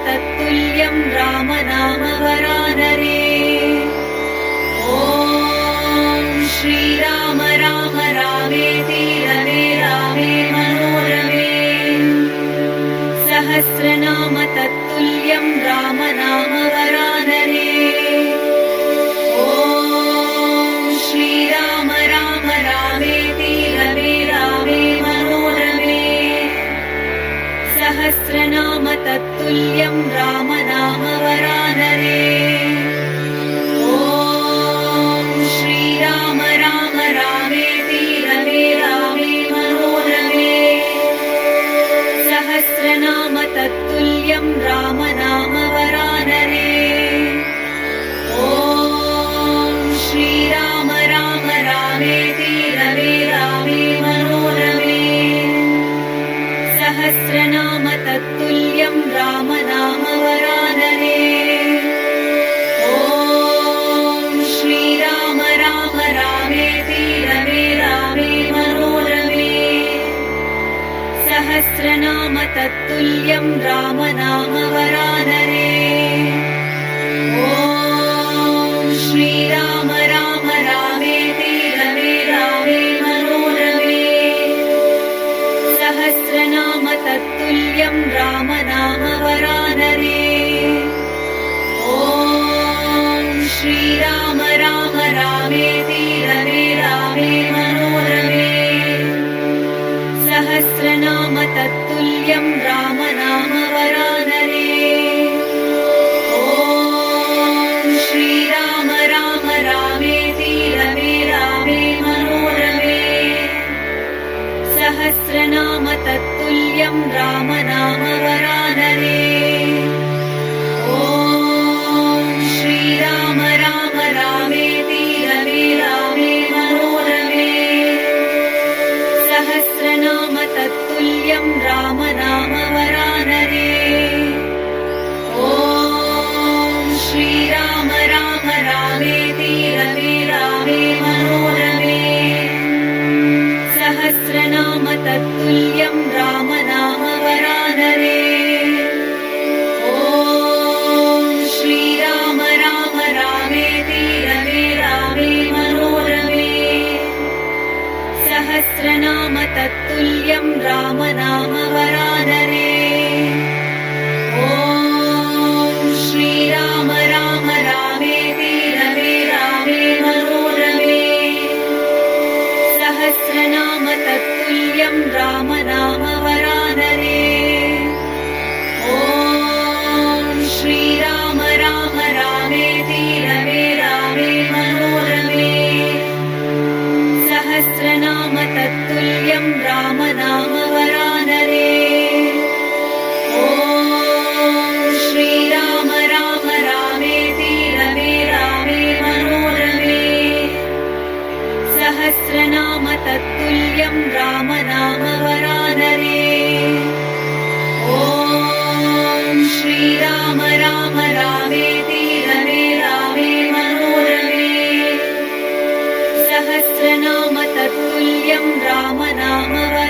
तत्तुल्यं रामनामवरानरे। ॐ श्रीराम राम रामेति रमे रामे मनोरमे। सहस्रनाम तत्तुल्यं रामनामवरानरे। ॐ श्रीराम राम रामेति रमे रामे मनोरमे। सहस्रनाम तत्तुल्यं रामनामवरानरे। ॐ श्रीराम राम रामेति रमे रामे मनोरमे। सहस्रनाम तत्तुल्यं रामनामवरानरे। ॐ श्रीराम राम रामेति रमे रामे मनोरमे। सहस्रनाम तत्तुल्यं रामनामवरानरे। ॐ श्रीराम राम रामेति रमे रामे मनोरमे। सहस्रनाम तत्तुल्यं रामनामवरानरे। ॐ श्रीराम राम रामेति रमे रामे मनोरमे। सहस्रनाम तत्तुल्यं रामनामवरानरे। ॐ श्रीराम राम रामेति रमे रामे मनोरमे। सहस्रनाम तत्तुल्यं रामनामवरानरे। ॐ श्रीराम राम रामेति रमे रामे मनोरमे। सहस्रनाम तत्तुल्यं रामनामवरानरे। ॐ श्रीराम राम रामेति रमे रामे मनोरमे। सहस्रनाम तत्तुल्यं रामनामवरानरे। ॐ श्रीराम राम रामेति रमे रामे मनोरमे। सहस्रनाम तत्तुल्यं रामनामवरानरे। ॐ श्रीराम राम रामेति रमे रामे मनोरमे। सहस्रनाम तत्तुल्यं रामनामवरानरे। ॐ श्रीराम राम रामेति रमे रामे मनोरमे। सहस्रनाम तत्तुल्यं रामनामवरानरे। ॐ श्रीराम राम रामेति रमे रामे मनोरमे। सहस्रनाम तत्तुल्यं रामनामवरानरे। ॐ श्रीराम राम रामेति रमे रामे मनोरमे। सहस्रनाम तत्तुल्यं रामनामवरानरे। ॐ श्रीराम राम रामेति रमे रामे मनोरमे। सहस्रनाम तत्तुल्यं रामनामवरानरे।